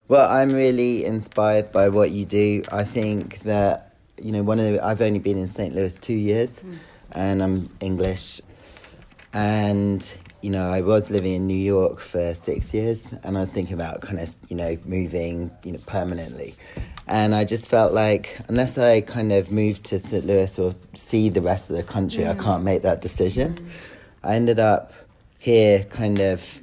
Well, I'm really inspired by what you do. I think that, I've only been in St. Louis 2 years and I'm English. And, I was living in New York for 6 years and I was thinking about kind of, moving, permanently. And I just felt like unless I kind of move to St. Louis or see the rest of the country, I can't make that decision. I ended up here kind of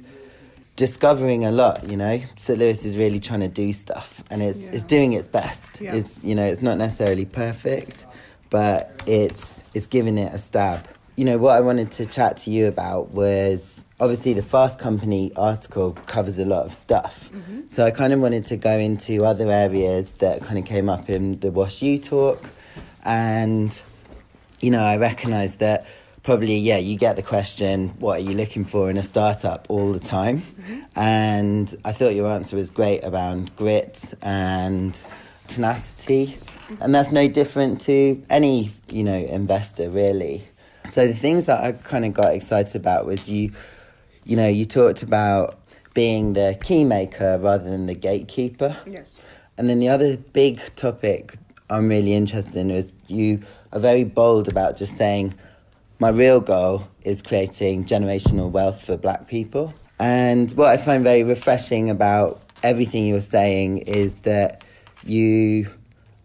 discovering a lot, St. Louis is really trying to do stuff and it's doing its best. Yeah. It's not necessarily perfect, but it's giving it a stab. What I wanted to chat to you about was obviously the Fast Company article covers a lot of stuff. So I kind of wanted to go into other areas that kind of came up in the Wash U talk. And, I recognise that probably, you get the question, what are you looking for in a startup all the time? And I thought your answer was great around grit and tenacity. And that's no different to any, investor, really. So the things that I kind of got excited about was you talked about being the key maker rather than the gatekeeper. Yes. And then the other big topic I'm really interested in is you are very bold about just saying, my real goal is creating generational wealth for Black people. And what I find very refreshing about everything you're saying is that you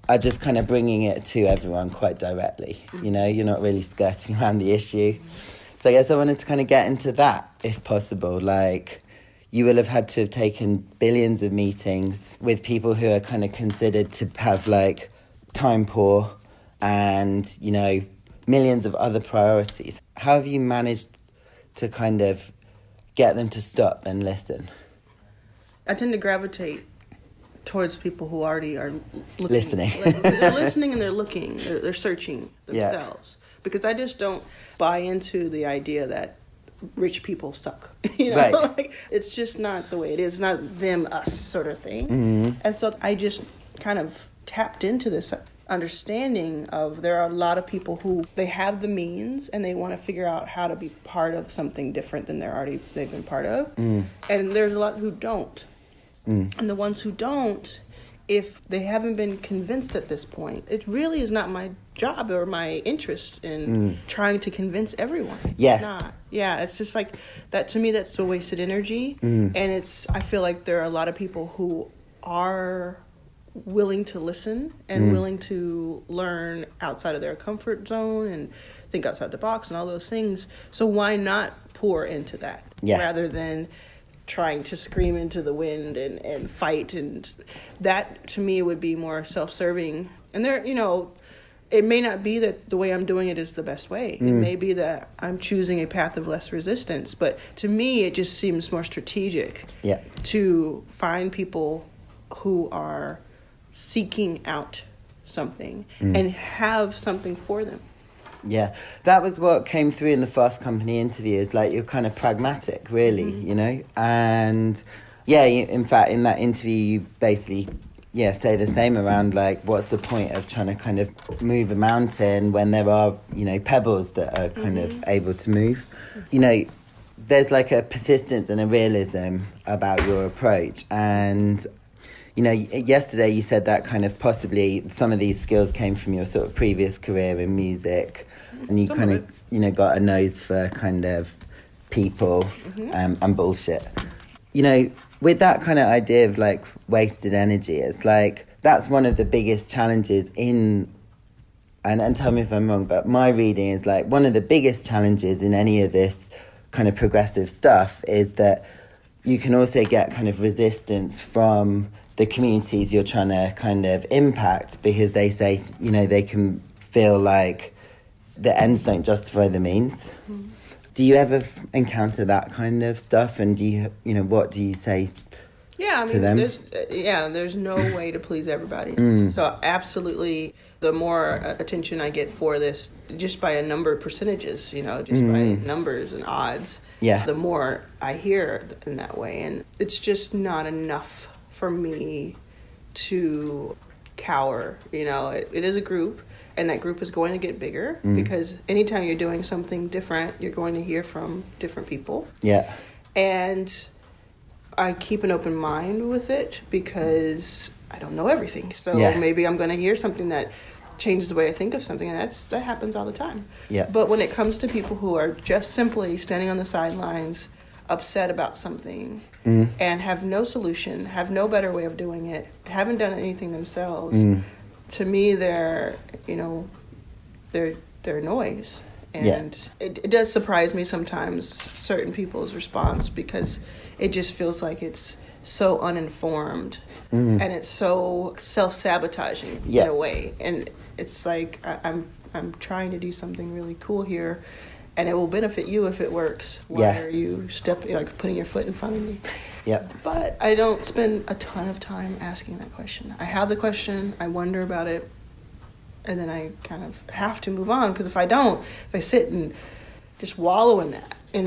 are just kind of bringing it to everyone quite directly. You're not really skirting around the issue. So I guess I wanted to kind of get into that, if possible. Like, you will have had to have taken billions of meetings with people who are kind of considered to have, like, time poor and, millions of other priorities. How have you managed to kind of get them to stop and listen? I tend to gravitate towards people who already are listening. They're listening and they're looking. They're searching themselves. Yeah. Because I just don't buy into the idea that rich people suck. Right. Like, it's just not the way it is. It's not them, us sort of thing. And so I just kind of tapped into this understanding of there are a lot of people who they have the means and they want to figure out how to be part of something different than they've been part of. And there's a lot who don't. And the ones who don't, if they haven't been convinced at this point, it really is not my job or my interest in trying to convince everyone. Yes. It's not. Yeah, it's just like that. To me, that's a wasted energy. And I feel like there are a lot of people who are willing to listen and willing to learn outside of their comfort zone and think outside the box and all those things. So why not pour into that rather than trying to scream into the wind and fight? And that, to me, would be more self-serving. And there, it may not be that the way I'm doing it is the best way. It may be that I'm choosing a path of less resistance. But to me, it just seems more strategic to find people who are seeking out something and have something for them. Yeah, that was what came through in the Fast Company interview, is like you're kind of pragmatic, really, and in fact, in that interview, you basically, say the same around, like, what's the point of trying to kind of move a mountain when there are, pebbles that are kind of able to move? There's like a persistence and a realism about your approach, and yesterday you said that kind of possibly some of these skills came from your sort of previous career in music, and you kind of, got a nose for kind of people and bullshit. With that kind of idea of like wasted energy, it's like that's one of the biggest challenges and tell me if I'm wrong, but my reading is like one of the biggest challenges in any of this kind of progressive stuff is that you can also get kind of resistance from the communities you're trying to kind of impact, because they say, they can feel like the ends don't justify the means. Do you ever encounter that kind of stuff? And do you, what do you say to them? There's no way to please everybody. So absolutely, the more attention I get for this, just by a number of percentages, by numbers and odds, the more I hear in that way. And it's just not enough for me to cower. It is a group, and that group is going to get bigger because anytime you're doing something different, you're going to hear from different people. Yeah. And I keep an open mind with it because I don't know everything. So Yeah. maybe I'm going to hear something that changes the way I think of something, and that happens all the time. Yeah. But when it comes to people who are just simply standing on the sidelines, upset about something, and have no solution, have no better way of doing it, haven't done anything themselves, to me, they're noise. And it does surprise me sometimes, certain people's response, because it just feels like it's so uninformed and it's so self-sabotaging in a way. And it's like I'm trying to do something really cool here, and it will benefit you if it works. Why are you putting your foot in front of me? Yeah. But I don't spend a ton of time asking that question. I have the question, I wonder about it, and then I kind of have to move on, because if I sit and just wallow in that, and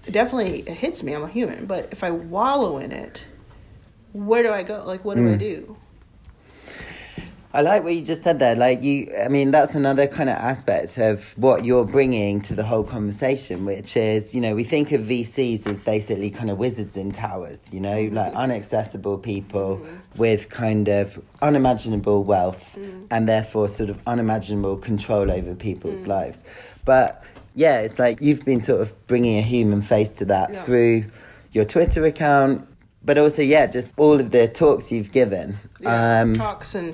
definitely it hits me, I'm a human, but if I wallow in it, where do I go? Like, what do I do? I like what you just said there. That's another kind of aspect of what you're bringing to the whole conversation, which is, we think of VCs as basically kind of wizards in towers, like inaccessible people with kind of unimaginable wealth and therefore sort of unimaginable control over people's lives. But yeah, it's like you've been sort of bringing a human face to that through your Twitter account, but also, just all of the talks you've given. Talks and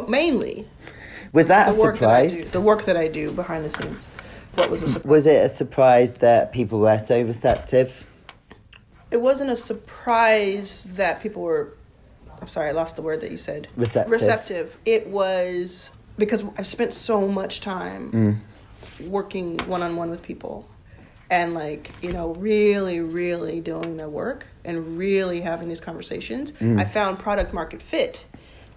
mainly, was that a surprise? The work that I do behind the scenes. What was a surprise? Was it a surprise that people were so receptive? It wasn't a surprise that people were, I'm sorry, I lost the word that you said. Receptive. It was because I've spent so much time working one-on-one with people and really, really doing the work and really having these conversations. I found product market fit.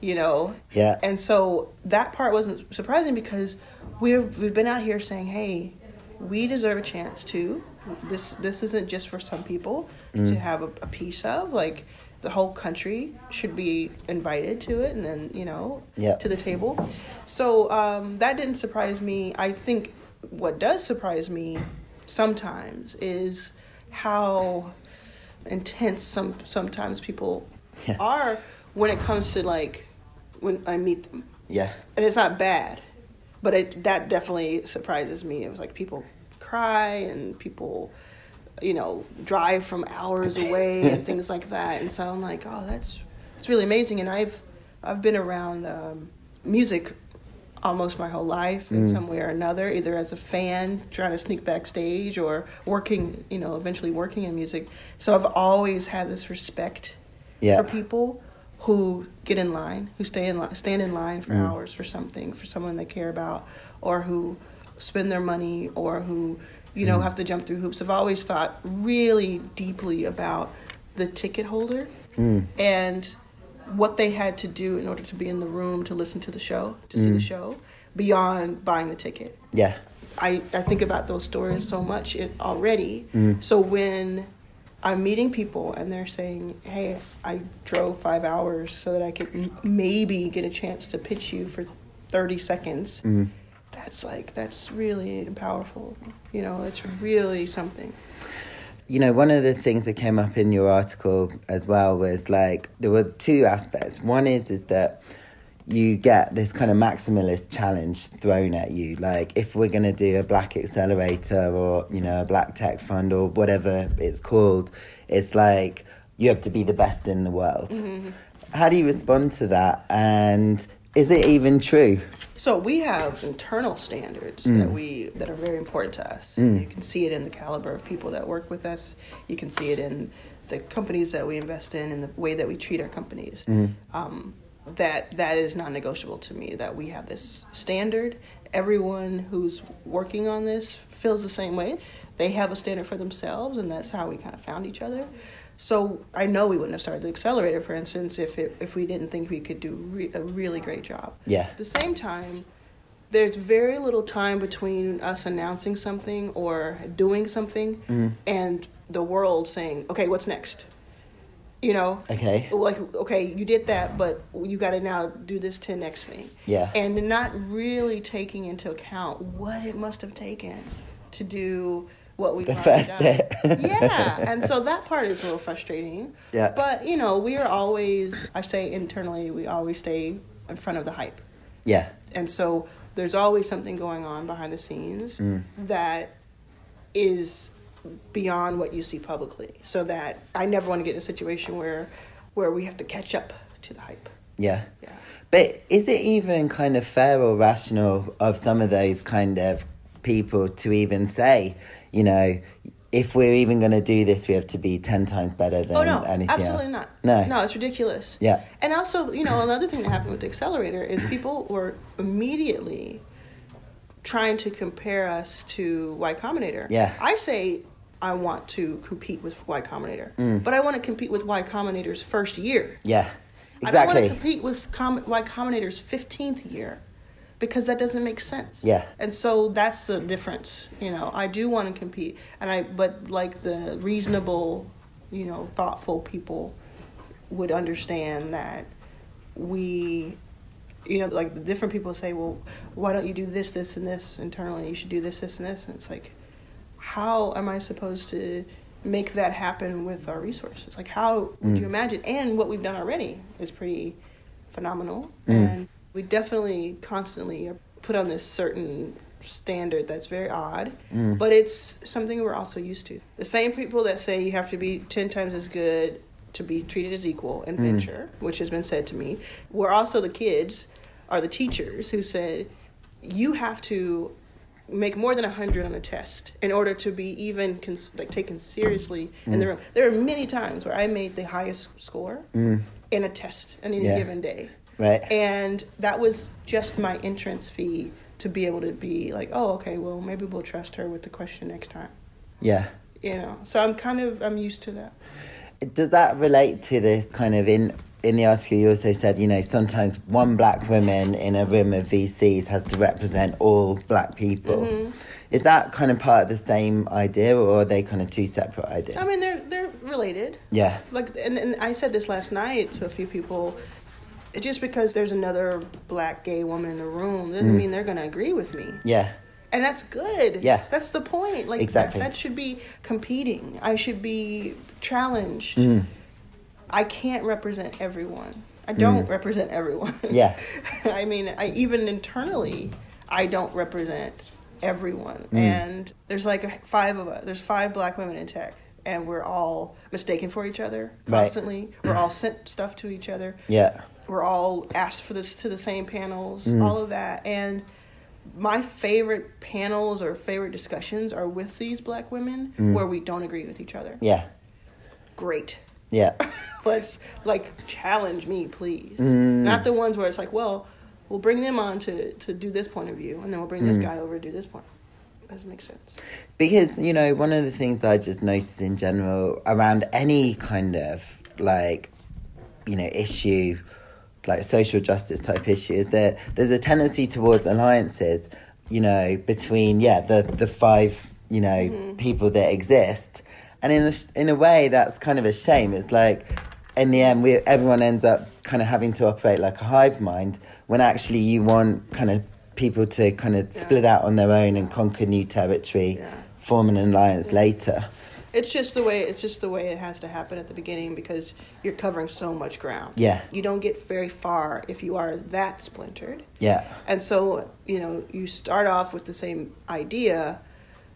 Yeah. And so that part wasn't surprising, because we've been out here saying, hey, we deserve a chance too. This isn't just for some people to have a piece of. Like, the whole country should be invited to it, and then to the table. So that didn't surprise me. I think what does surprise me sometimes is how intense sometimes people are when it comes to when I meet them. Yeah. And it's not bad, but that definitely surprises me. It was like people cry and people, drive from hours away and things like that. And so I'm like, oh, it's really amazing. And I've been around music almost my whole life in some way or another, either as a fan trying to sneak backstage or working, eventually working in music. So I've always had this respect for people who get in line, who stand in line for hours for something, for someone they care about, or who spend their money, or who, have to jump through hoops. I've always thought really deeply about the ticket holder and what they had to do in order to be in the room to listen to the show, to see the show, beyond buying the ticket. Yeah. I think about those stories so much already. So when I'm meeting people and they're saying, hey, I drove 5 hours so that I could maybe get a chance to pitch you for 30 seconds. That's really powerful. It's really something. One of the things that came up in your article as well was there were two aspects. One is that you get this kind of maximalist challenge thrown at you. Like, if we're going to do a black accelerator or, a black tech fund or whatever it's called, it's like you have to be the best in the world. How do you respond to that? And is it even true? So we have internal standards that are very important to us. You can see it in the caliber of people that work with us. You can see it in the companies that we invest in and the way that we treat our companies. That is non-negotiable to me, that we have this standard. Everyone who's working on this feels the same way. They have a standard for themselves, and that's how we kind of found each other. So I know we wouldn't have started the accelerator, for instance, if we didn't think we could do a really great job. Yeah. At the same time, there's very little time between us announcing something or doing something and the world saying, okay, what's next? Okay. Okay, you did that, but you got to now do this to next thing. Yeah. And not really taking into account what it must have taken to do what we've the already first done. bit. Yeah, and so that part is a little frustrating. Yeah. But, you know, we are always, I say internally, we always stay in front of the hype. Yeah. And so there's always something going on behind the scenes that is beyond what you see publicly. So that I never want to get in a situation where we have to catch up to the hype. Yeah. Yeah. But is it even kind of fair or rational of some of those kind of people to even say, you know, if we're even going to do this, we have to be 10 times better than anything absolutely else? not. No, it's ridiculous. Yeah. And also, you know, another thing that happened with the accelerator is people were immediately trying to compare us to Y Combinator. Yeah. I say I want to compete with Y Combinator, but I want to compete with Y Combinator's first year. Yeah. I don't want Exactly. to compete with Y Combinator's 15th year because that doesn't make sense. Yeah. And so that's the difference. You know, I do want to compete, but like the reasonable, you know, thoughtful people would understand that we, you know, like the different people say, well, why don't you do this, this, and this internally? You should do this, this, and this. And it's like, how am I supposed to make that happen with our resources? Like, how would you imagine? And what we've done already is pretty phenomenal. And we definitely constantly are put on this certain standard that's very odd, but it's something we're also used to. The same people that say you have to be 10 times as good to be treated as equal in venture, which has been said to me, were also the kids or the teachers who said, you have to make more than 100 on a test in order to be even taken seriously in the room. There are many times where I made the highest score in a test on any given day. Right. And that was just my entrance fee to be able to be like, oh, okay, well, maybe we'll trust her with the question next time. Yeah. You know, so I'm used to that. Does that relate to the kind of in the article you also said, you know, sometimes one black woman in a room of VCs has to represent all black people. Is that kind of part of the same idea, or are they kind of two separate ideas? I mean, they're related. Yeah. Like, and I said this last night to a few people. Just because there's another black gay woman in the room doesn't mean they're going to agree with me. Yeah. And that's good. Yeah. That's the point. Like, exactly. That should be competing. I should be challenged. I can't represent everyone. I don't represent everyone. Yeah. I mean, even internally, I don't represent everyone. And there's like 5 of us. There's 5 black women in tech. And we're all mistaken for each other constantly. Right. We're all sent stuff to each other. Yeah. We're all asked for this to the same panels, all of that. And my favorite panels or favorite discussions are with these black women where we don't agree with each other. Yeah. Great. Yeah. Let's, challenge me, please. Not the ones where it's like, well, we'll bring them on to do this point of view, and then we'll bring this guy over to do this point. Doesn't make sense. Because, you know, one of the things I just noticed in general around any kind of, issue, like social justice type issue, is that there's a tendency towards alliances, you know, between, the 5, you know, people that exist. And in a way, that's kind of a shame. It's like, in the end, everyone ends up kind of having to operate like a hive mind, when actually you want kind of people to kind of split out on their own and conquer new territory, form an alliance later. It's just the way it has to happen at the beginning, because you're covering so much ground. Yeah. You don't get very far if you are that splintered. Yeah. And so, you know, you start off with the same idea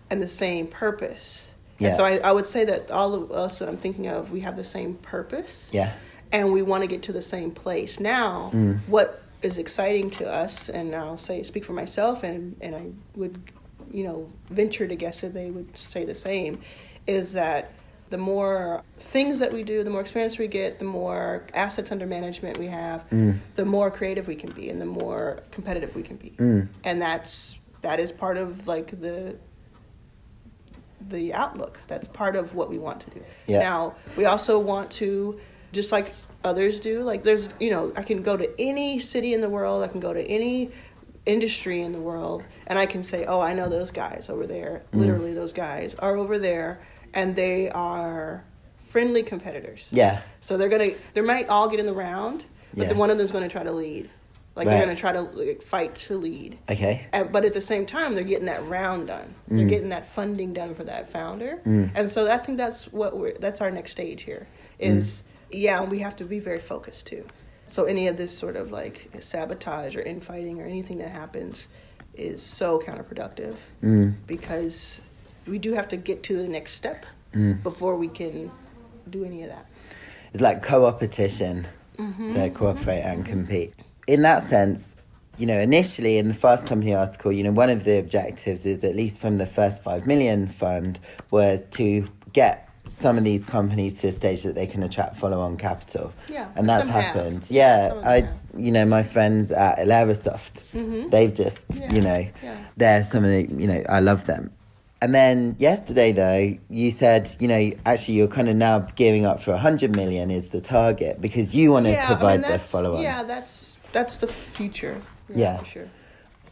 and the same purpose. Yeah. And so I would say that all of us that I'm thinking of, we have the same purpose. Yeah. And we want to get to the same place. Now, what is exciting to us, and I'll speak for myself, and I would, you know, venture to guess that they would say the same, is that the more things that we do, the more experience we get, the more assets under management we have, the more creative we can be and the more competitive we can be. And that is part of the outlook. That's part of what we want to do. Yeah. Now, we also want to, just like others do, there's, you know, I can go to any city in the world, I can go to any industry in the world, and I can say, oh, I know those guys over there. Literally, those guys are over there, and they are friendly competitors. Yeah. So they might all get in the round, but the one of them's going to try to lead. Like they're going to try to fight to lead. Okay. But at the same time, they're getting that round done. They're getting that funding done for that founder. And so I think that's our next stage here is, we have to be very focused too. So any of this sort of like sabotage or infighting or anything that happens is so counterproductive because we do have to get to the next step before we can do any of that. It's like co-opetition to cooperate and compete. In that sense, initially in the Fast Company article, one of the objectives is, at least from the first 5 million fund, was to get some of these companies to a stage that they can attract follow-on capital. Yeah, and that's happened. Yeah, my friends at Ilerasoft, they've just, they're some of the, I love them. And then yesterday, though, you said, actually you're kind of now gearing up for 100 million is the target because you want to provide the follow-on. Yeah, that's the future. Yeah, for sure.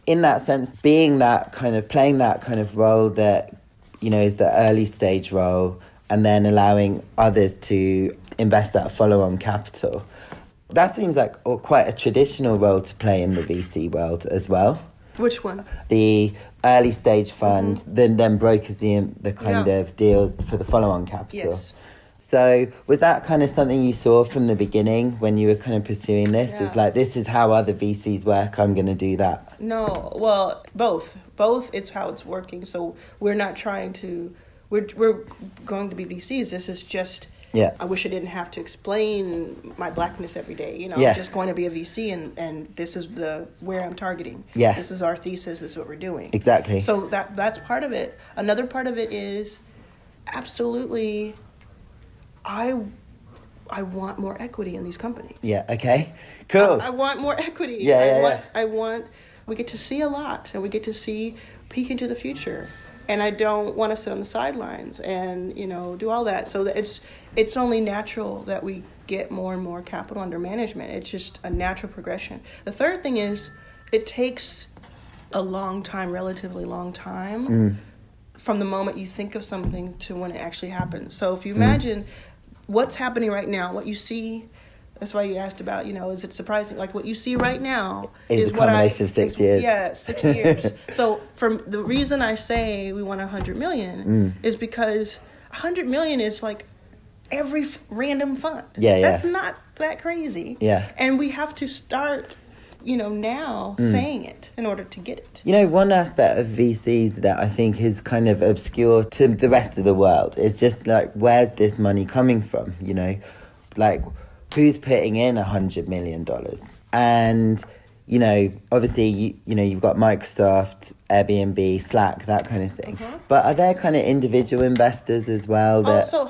In that sense, playing that kind of role that, is the early stage role, and then allowing others to invest that follow-on capital. That seems like quite a traditional role to play in the VC world as well. Which one? The early stage fund, then brokers the kind of deals for the follow-on capital. Yes. So was that kind of something you saw from the beginning when you were kind of pursuing this? Yeah. It's like, this is how other VCs work, I'm going to do that. No, well, both. It's how it's working. So we're not trying to... We're going to be VCs. This is just... Yeah. I wish I didn't have to explain my blackness every day. I'm just going to be a VC, and this is where I'm targeting. Yeah. This is our thesis. This is what we're doing. Exactly. So that's part of it. Another part of it is absolutely... I want more equity in these companies. Yeah. Okay. Cool. I want more equity. Yeah. I want. We get to see a lot, and we get to peek into the future. And I don't want to sit on the sidelines and do all that. So that it's only natural that we get more and more capital under management. It's just a natural progression. The third thing is, it takes a long time, relatively long time, from the moment you think of something to when it actually happens. So if you imagine what's happening right now, what you see, that's why you asked about, is it surprising? Like what you see right now is a combination of 6 years. Yeah, 6 years. So from the reason I say we want 100 million is because 100 million is like every random fund. Yeah. That's not that crazy. Yeah. And we have to start, now saying it in order to get it. One aspect of VCs that I think is kind of obscure to the rest of the world is just like, where's this money coming from? Like, who's putting in $100 million? And, obviously, you've got Microsoft, Airbnb, Slack, that kind of thing. But are there kind of individual investors as well? So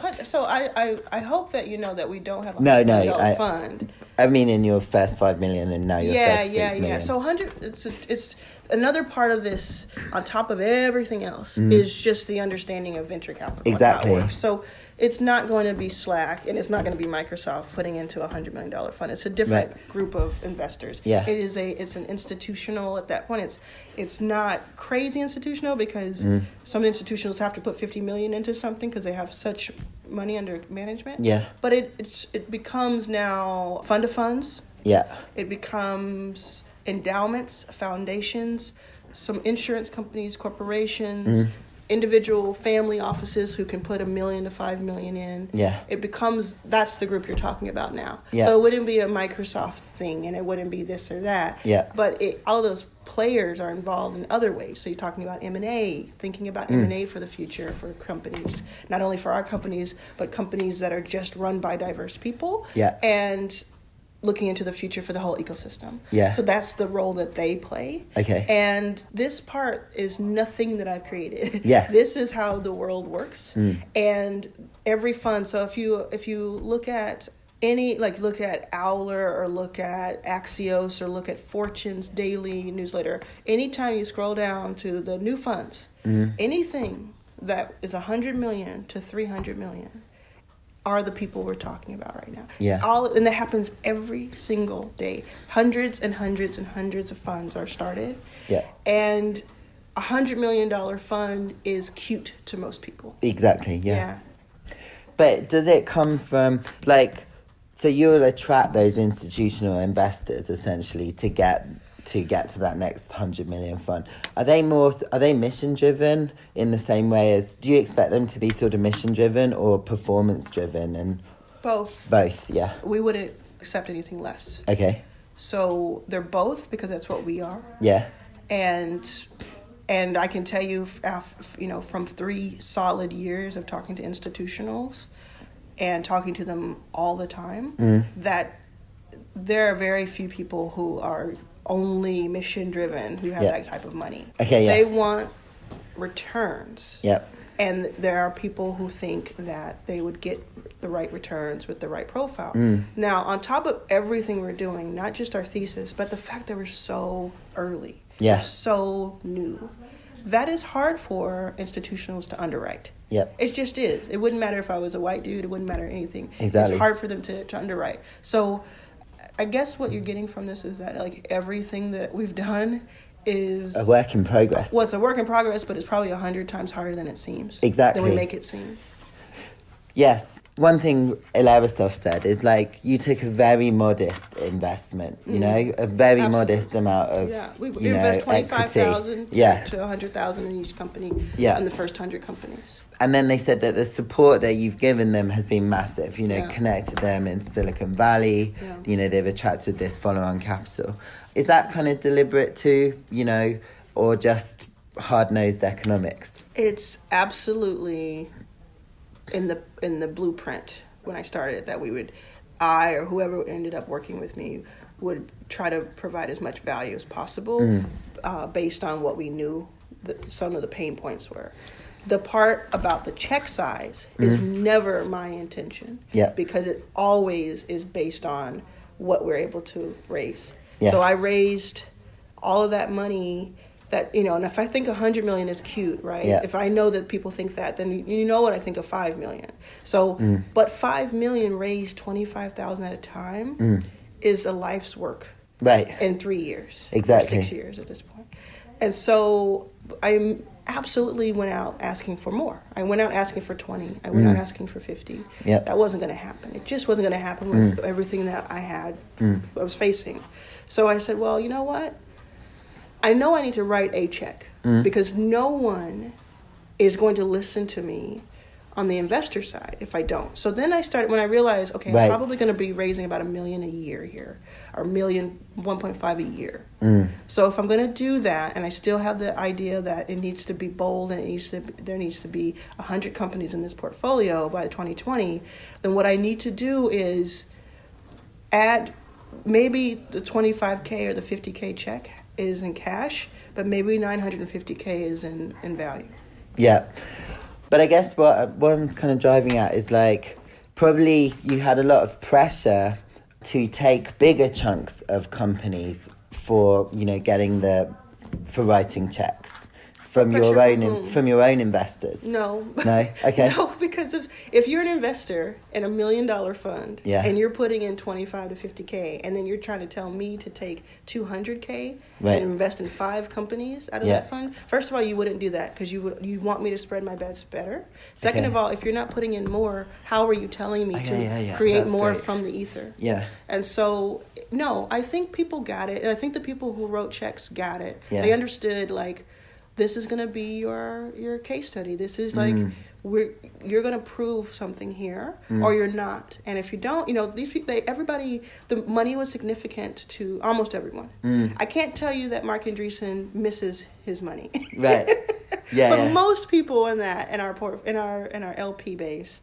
I hope that you know that we don't have a $100 million fund. I mean, in your first 5 million, and now you're 36 million. So 100. It's another part of this on top of everything else is just the understanding of venture capital. Exactly. And how it works. So it's not going to be Slack, and it's not going to be Microsoft putting into a $100 million fund. It's a different group of investors. Yeah. It's an institutional at that point. It's not crazy institutional because some institutions have to put $50 million into something because they have such money under management. Yeah. But it becomes now fund of funds. Yeah. It becomes endowments, foundations, some insurance companies, corporations, individual family offices who can put $1 million to $5 million in. Yeah. That's the group you're talking about now. Yeah. So it wouldn't be a Microsoft thing, and it wouldn't be this or that. Yeah. But all of those players are involved in other ways. So you're talking about M&A, thinking about M&A for the future for companies, not only for our companies, but companies that are just run by diverse people. Yeah. And looking into the future for the whole ecosystem. Yeah. So that's the role that they play. Okay. And this part is nothing that I've created. Yeah. This is how the world works. And every fund, so if you look at look at Owler or look at Axios or look at Fortune's daily newsletter, anytime you scroll down to the new funds, anything that is 100 million to 300 million are the people we're talking about right now. Yeah. And that happens every single day. Hundreds and hundreds and hundreds of funds are started. Yeah. And $100 million fund is cute to most people. Exactly, yeah. But does it come from, So you'll attract those institutional investors essentially to get to that next 100 million fund. Are they mission driven in the same way as, do you expect them to be sort of mission driven or performance driven? And both. Yeah. We wouldn't accept anything less. Okay. So they're both, because that's what we are. Yeah. And I can tell you, from 3 solid years of talking to institutionals and talking to them all the time, that there are very few people who are only mission driven who have that type of money. Okay, yeah. They want returns. Yep. And there are people who think that they would get the right returns with the right profile. Now, on top of everything we're doing, not just our thesis, but the fact that we're so early, we're so new, that is hard for institutionals to underwrite. Yep. It just is. It wouldn't matter if I was a white dude. It wouldn't matter anything. Exactly. It's hard for them to underwrite. So I guess what you're getting from this is that, like, everything that we've done is a work in progress. Well, it's a work in progress, but it's probably 100 times harder than it seems. Exactly. Than we make it seem. Yes. One thing Ilarisoft said is, like, you took a very modest investment, you know, a very modest amount of, we invest $25,000 to $100,000 in each company in the first 100 companies. And then they said that the support that you've given them has been massive, connected them in Silicon Valley, they've attracted this follow-on capital. Is that kind of deliberate too, or just hard-nosed economics? It's absolutely in the blueprint when I started that I or whoever ended up working with me would try to provide as much value as possible based on what we knew that some of the pain points were. The part about the check size is never my intention because it always is based on what we're able to raise. Yeah. So I raised all of that money that, and if I think 100 million is cute, right? Yeah. If I know that people think that, then you know what I think of 5 million. So, but 5 million raised 25,000 at a time is a life's work. Right. In 3 years. Exactly. Or 6 years at this point. And so I absolutely went out asking for more. I went out asking for 20. I went out asking for 50. Yep. That wasn't going to happen. It just wasn't going to happen with everything that I was facing. So I said, well, you know what? I know I need to write a check because no one is going to listen to me on the investor side if I don't. So then when I realized, okay, I'm probably going to be raising about $1 million a year here, or $1.5 a year. So if I'm going to do that, and I still have the idea that it needs to be bold and there needs to be 100 companies in this portfolio by 2020, then what I need to do is add maybe the $25K or the $50K check is in cash, but maybe $950K is in value. Yeah. But I guess what I'm kind of driving at is, like, probably you had a lot of pressure to take bigger chunks of companies for, for writing checks from your own investors. No. No? Okay. No, because if you're an investor in $1 million fund and you're putting in 25 to 50K, and then you're trying to tell me to take 200K and invest in 5 companies out of that fund, first of all, you wouldn't do that because you want me to spread my bets better. Second of all, if you're not putting in more, how are you telling me to create That's more great. From the ether? Yeah. And so, no, I think people got it, and I think the people who wrote checks got it. Yeah. They understood, like, this is going to be your case study. This is like, you're going to prove something here, or you're not. And if you don't, these people, the money was significant to almost everyone. I can't tell you that Mark Andreessen misses his money. Right. Yeah. But most people in our LP base,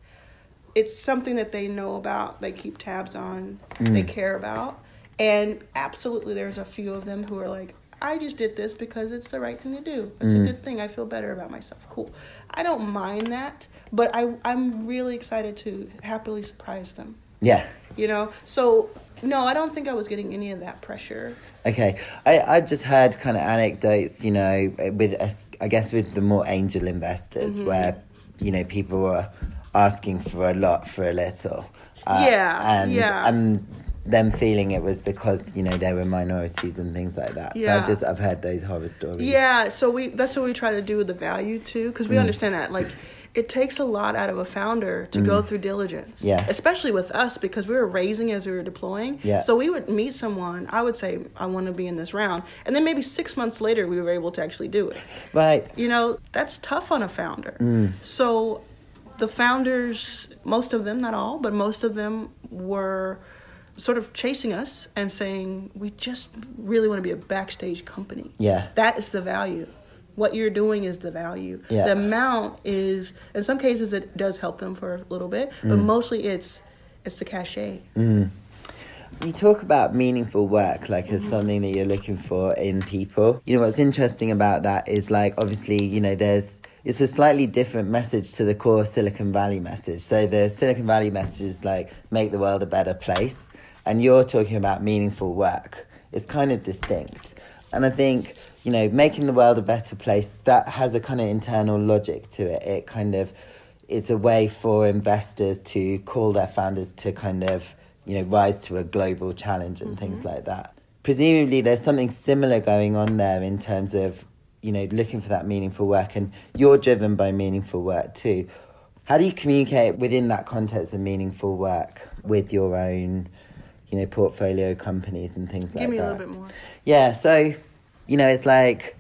it's something that they know about, they keep tabs on, they care about. And absolutely there's a few of them who are like, I just did this because it's the right thing to do. It's a good thing. I feel better about myself. Cool. I don't mind that, but I'm really excited to happily surprise them. Yeah. So, no, I don't think I was getting any of that pressure. Okay. I've just heard kind of anecdotes, with the more angel investors where, people were asking for a lot for a little. And them feeling it was because they were minorities and things like that. Yeah. So I've heard those horror stories. Yeah, so that's what we try to do with the value too, because we understand that, like, it takes a lot out of a founder to go through diligence. Yeah. Especially with us, because we were raising as we were deploying. Yeah. So we would meet someone, I would say, I want to be in this round. And then maybe 6 months later, we were able to actually do it. Right. You know, that's tough on a founder. So the founders, most of them, not all, but most of them were sort of chasing us and saying, we just really want to be a backstage company. Yeah. That is the value. What you're doing is the value. Yeah. The amount is, in some cases, it does help them for a little bit, but mostly it's the cachet. You talk about meaningful work, like as something that you're looking for in people. You know, what's interesting about that is, like, obviously, you know, it's a slightly different message to the core Silicon Valley message. So the Silicon Valley message is like, make the world a better place. And you're talking about meaningful work. It's kind of distinct. And I think, you know, making the world a better place, that has a kind of internal logic to it. It's a way for investors to call their founders to kind of, you know, rise to a global challenge and things like that. Presumably there's something similar going on there in terms of, you know, looking for that meaningful work, and you're driven by meaningful work too. How do you communicate within that context of meaningful work with your own, you know, portfolio companies and things like that? Give me a little bit more. Yeah, so, you know, it's like,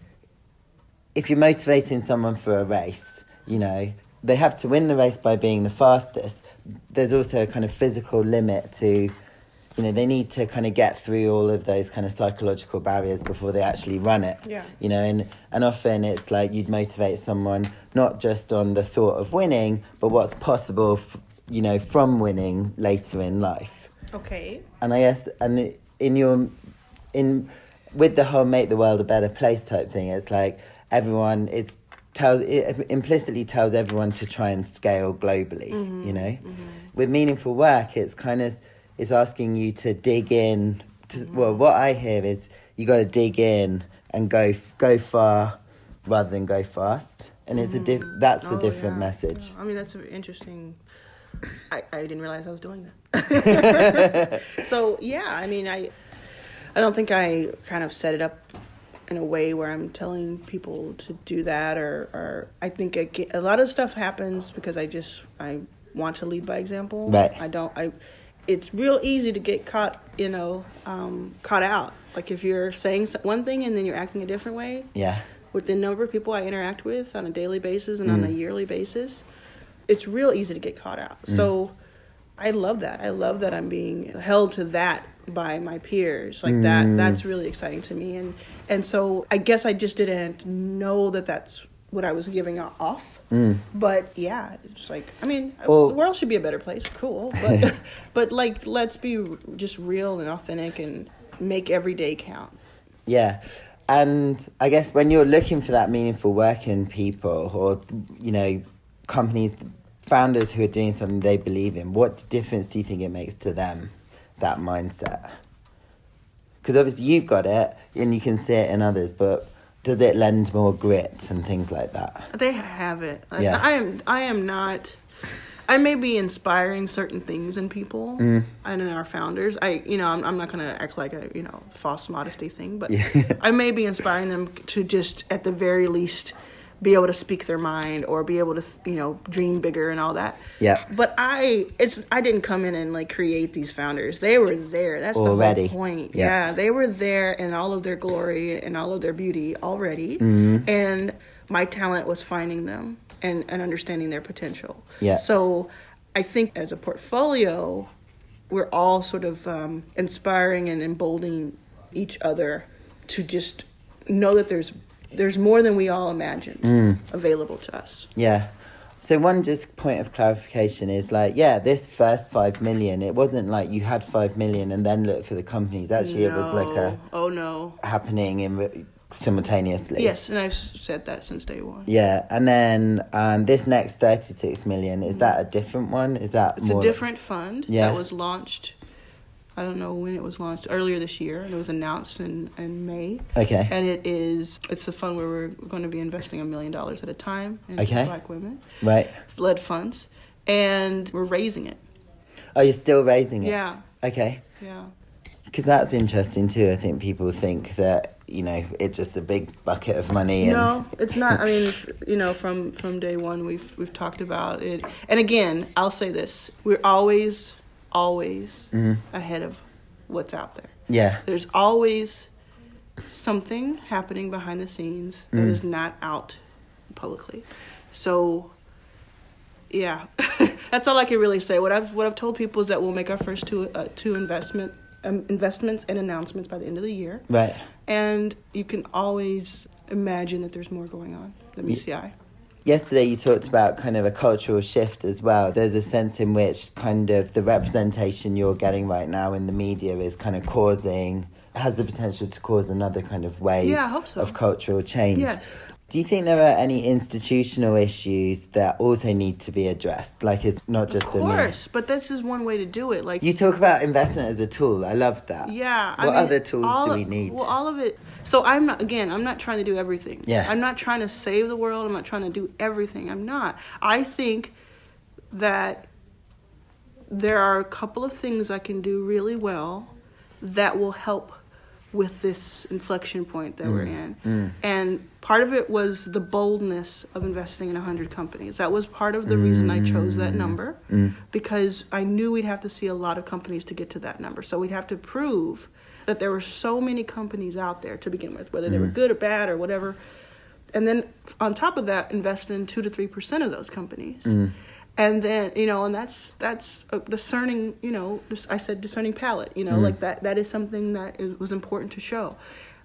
if you're motivating someone for a race, you know, they have to win the race by being the fastest. There's also a kind of physical limit to, you know, they need to kind of get through all of those kind of psychological barriers before they actually run it. Yeah. You know, and often it's like you'd motivate someone not just on the thought of winning, but what's possible, you know, from winning later in life. Okay. And I guess, and with the whole make the world a better place type thing, it's like everyone, it implicitly tells everyone to try and scale globally, you know? With meaningful work, it's kind of, it's asking you to dig in. Well, what I hear is you got to dig in and go far rather than go fast. And it's that's the different message. Yeah. I mean, that's interesting. I didn't realize I was doing that. So, yeah, I mean, I don't think I kind of set it up in a way where I'm telling people to do that, or I think a lot of stuff happens because I want to lead by example. Right. It's real easy to get caught out. Like if you're saying one thing and then you're acting a different way. Yeah. With the number of people I interact with on a daily basis and on a yearly basis, it's real easy to get caught out. So I love that. I love that I'm being held to that by my peers. Like that's really exciting to me. And so I guess I just didn't know that that's what I was giving off. But yeah, it's like, I mean, the world should be a better place. Cool. But like, let's be just real and authentic and make every day count. Yeah. And I guess when you're looking for that meaningful work in people, or, you know, companies, founders who are doing something they believe in, what difference do you think it makes to them, that mindset? Because obviously you've got it and you can see it in others, but does it lend more grit and things like that? They have it. Yeah. I am not. I may be inspiring certain things in people and in our founders. I'm not going to act like a false modesty thing, but I may be inspiring them to just at the very least be able to speak their mind or be able to dream bigger and all that. Yeah. But I didn't come in and like create these founders. They were there. That's already. The whole point. Yeah, they were there in all of their glory and all of their beauty already, and my talent was finding them and understanding their potential. Yeah. So I think as a portfolio, we're all sort of inspiring and emboldening each other to just know that there's more than we all imagine available to us. Yeah. So one just point of clarification is like, this first 5 million, it wasn't like you had 5 million and then looked for the companies. Actually, It was like happening simultaneously. Yes, and I've said that since day one. Yeah, and then this next 36 million, is that a different one? It's a different fund that was launched. I don't know when it was launched, earlier this year, and it was announced in May. Okay. And it's a fund where we're going to be investing $1 million at a time in Black women. Right. Led funds. And we're raising it. Oh, you're still raising it? Yeah. Okay. Yeah. Because that's interesting too. I think people think that it's just a big bucket of money. No, it's not. I mean, from day one, we've talked about it. And again, I'll say this: we're always ahead of what's out there. Yeah. There's always something happening behind the scenes that is not out publicly. So, yeah, that's all I can really say. What I've told people is that we'll make our first two investments and announcements by the end of the year. Right. And you can always imagine that there's more going on than meets the eye. Yesterday you talked about kind of a cultural shift as well. There's a sense in which kind of the representation you're getting right now in the media is kind of has the potential to cause another kind of wave I hope so. of cultural change. Yeah. Do you think there are any institutional issues that also need to be addressed? Like, it's not just Of course, but this is one way to do it. Like, you talk about investment as a tool. I love that. Yeah. What other tools do we need? Well, all of it. So I'm not trying to do everything. Yeah. I'm not trying to save the world. I'm not trying to do everything. I'm not. I think that there are a couple of things I can do really well that will help with this inflection point that we're in. And part of it was the boldness of investing in 100 companies. That was part of the reason I chose that number, because I knew we'd have to see a lot of companies to get to that number. So we'd have to prove that there were so many companies out there to begin with, whether they were good or bad or whatever. And then on top of that, invest in 2 to 3% of those companies. And then, and that's a discerning, I said discerning palate, like that is something that was important to show.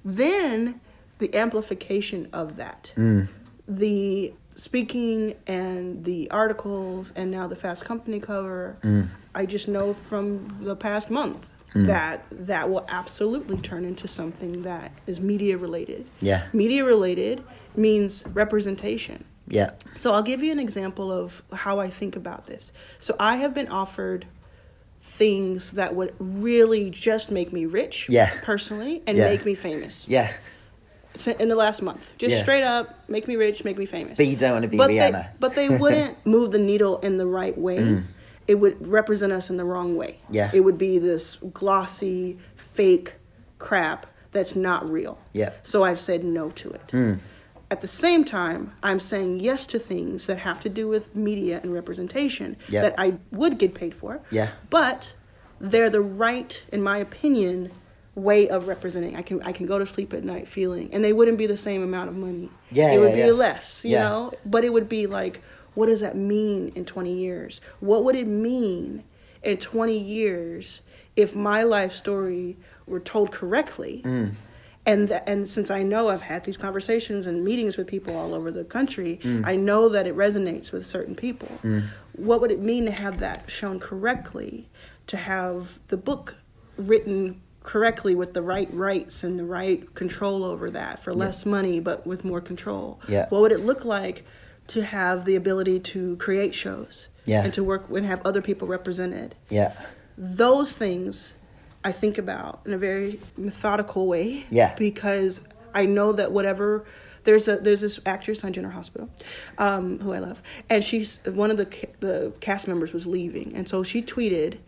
Then the amplification of that, the speaking and the articles and now the Fast Company cover, I just know from the past month that will absolutely turn into something that is media related. Yeah. Media related means representation. Yeah. So I'll give you an example of how I think about this. So I have been offered things that would really just make me rich, personally, and make me famous. Yeah. In the last month. Just straight up, make me rich, make me famous. But you don't want to be Rihanna. But they wouldn't move the needle in the right way. It would represent us in the wrong way. Yeah. It would be this glossy, fake crap that's not real. Yeah. So I've said no to it. At the same time, I'm saying yes to things that have to do with media and representation that I would get paid for. Yeah. But they're the right, in my opinion, way of representing. I can go to sleep at night feeling, and they wouldn't be the same amount of money. Yeah, it would be less, you know. But it would be like, what does that mean in 20 years? What would it mean in 20 years if my life story were told correctly? And since I know I've had these conversations and meetings with people all over the country, I know that it resonates with certain people. What would it mean to have that shown correctly, to have the book written correctly with the right rights and the right control over that for less money but with more control? What would it look like to have the ability to create shows and to work and have other people represented? Those things I think about in a very methodical way. Because I know that whatever there's this actress on General Hospital, who I love, and she's one of the cast members was leaving, and so she tweeted,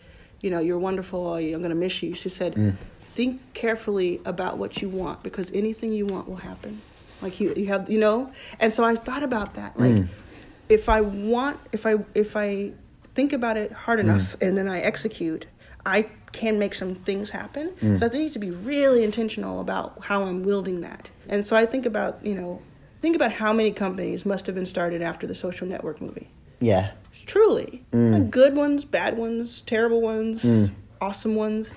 "You're wonderful. I'm gonna miss you." She said, "Think carefully about what you want, because anything you want will happen. Like you have, And so I thought about that. Like if I think about it hard enough and then I execute, I can make some things happen. So I need to be really intentional about how I'm wielding that. And so I think about how many companies must have been started after the Social Network movie. Truly. Like good ones, bad ones, terrible ones, awesome ones,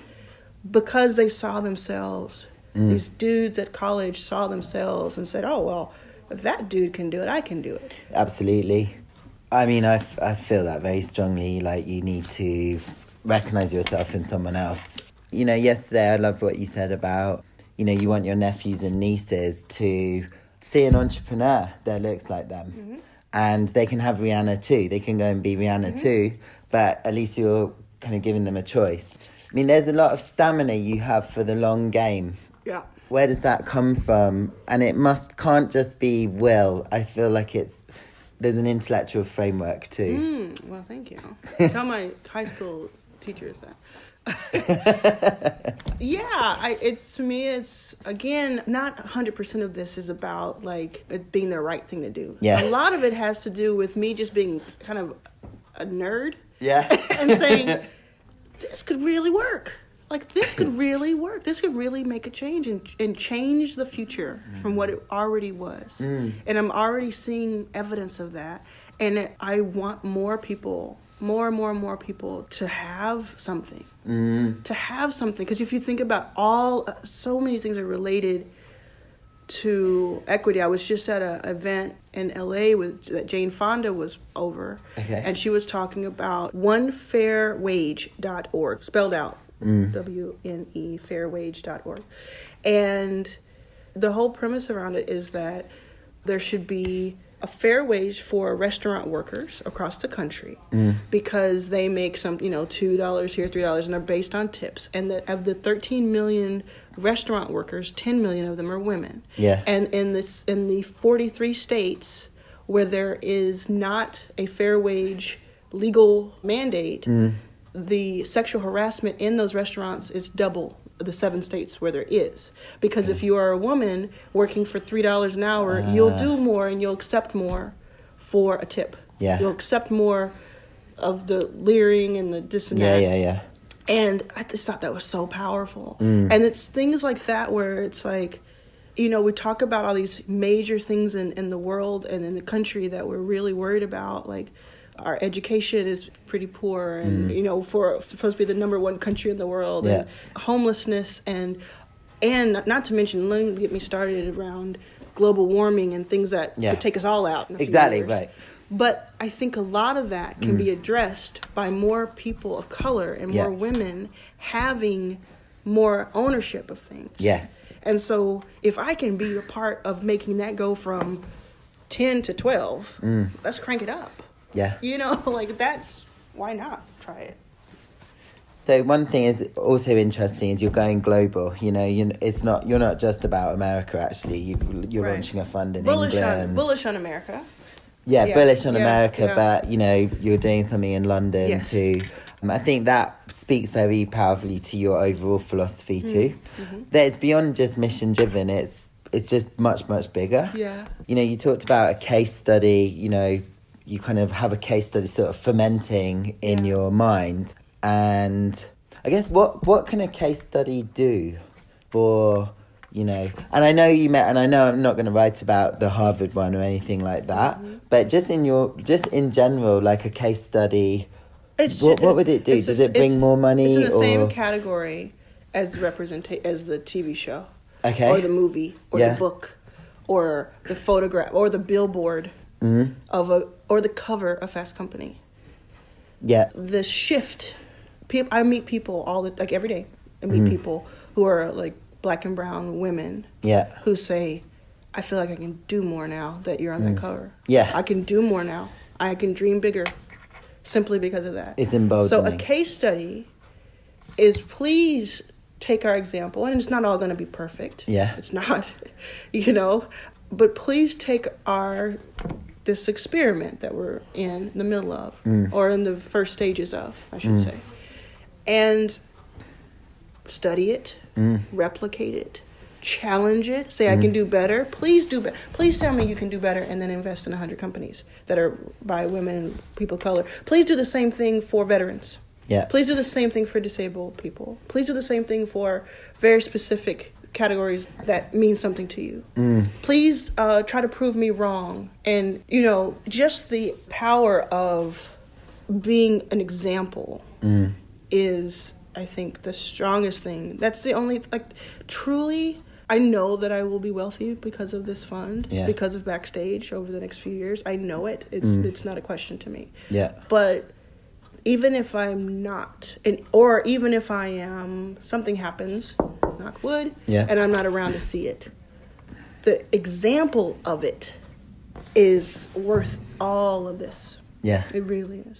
because they saw themselves. These dudes at college saw themselves and said, "Oh, well, if that dude can do it, I can do it." Absolutely. I mean, I feel that very strongly. Like, you need to recognize yourself in someone else. Yesterday I loved what you said about, you want your nephews and nieces to see an entrepreneur that looks like them. And they can have Rihanna too. They can go and be Rihanna too, but at least you're kind of giving them a choice. I mean, there's a lot of stamina you have for the long game. Where does that come from? And it can't just be will. I feel like there's an intellectual framework too. Well, thank you. Tell my high school teachers that. It's to me, it's again, not 100% of this is about like it being the right thing to do. Yeah. A lot of it has to do with me just being kind of a nerd. Yeah. And saying, this could really work. Like, this could really work. This could really make a change and change the future from what it already was. And I'm already seeing evidence of that. And I want more people, more and more people to have something. To have something. Because if you think about so many things are related to equity. I was just at an event in LA that Jane Fonda was over. Okay. And she was talking about onefairwage.org, spelled out. WNE, fairwage.org. And the whole premise around it is that there should be a fair wage for restaurant workers across the country because they make some, $2 here, $3, and are based on tips. And that of the 13 million restaurant workers, 10 million of them are women. Yeah. And in the 43 states where there is not a fair wage legal mandate, the sexual harassment in those restaurants is double the 7 states where there is. Because if you are a woman working for $3 an hour, you'll do more and you'll accept more for a tip. Yeah. You'll accept more of the leering and the this and that. Yeah. And I just thought that was so powerful. And it's things like that where it's like, we talk about all these major things in the world and in the country that we're really worried about, like our education is pretty poor and, for supposed to be the number 1 country in the world, and homelessness and not to mention, let me get me started around global warming and things that could take us all out in a few years. Right. But I think a lot of that can be addressed by more people of color and more women having more ownership of things. Yes. And so if I can be a part of making that go from 10 to 12, let's crank it up. Yeah. Why not try it? So one thing is also interesting is you're going global. You're not just about America. Actually, you're Right. launching a fund in Bullish England. bullish on America. Bullish on America, yeah. but you're doing something in London too. I think that speaks very powerfully to your overall philosophy too. That it's beyond just mission driven. It's just much bigger. Yeah. You talked about a case study. You kind of have a case study sort of fermenting in your mind. And I guess what can a case study do for, and I know you met, and I know I'm not going to write about the Harvard one or anything like that, but just in general, like a case study, what would it do? Does it bring more money? It's in the same category as the TV show. Okay. Or the movie, or the book, or the photograph, or the billboard or the cover of Fast Company. Yeah. The shift. I meet people every day. I meet people who are like Black and brown women. Yeah. Who say, "I feel like I can do more now that you're on that cover. Yeah. I can do more now. I can dream bigger." Simply because of that. It's emboldening. So a case study is, please take our example, and it's not all going to be perfect. Yeah. It's not, but please take this experiment that we're in the middle of, or in the first stages of, I should say, and study it, replicate it, challenge it, say I can do better. Please do better. Please tell me you can do better, and then invest in 100 companies that are by women and people of color. Please do the same thing for veterans. Yeah. Please do the same thing for disabled people. Please do the same thing for very specific categories that mean something to you. Please try to prove me wrong. And, just the power of being an example is, I think, the strongest thing. That's the only, truly, I know that I will be wealthy because of this fund, because of Backstage over the next few years. I know it. It's not a question to me. Yeah. But even if I'm not, or even if I am, something happens, knock wood, and I'm not around to see it, the example of it is worth all of this. Yeah. It really is.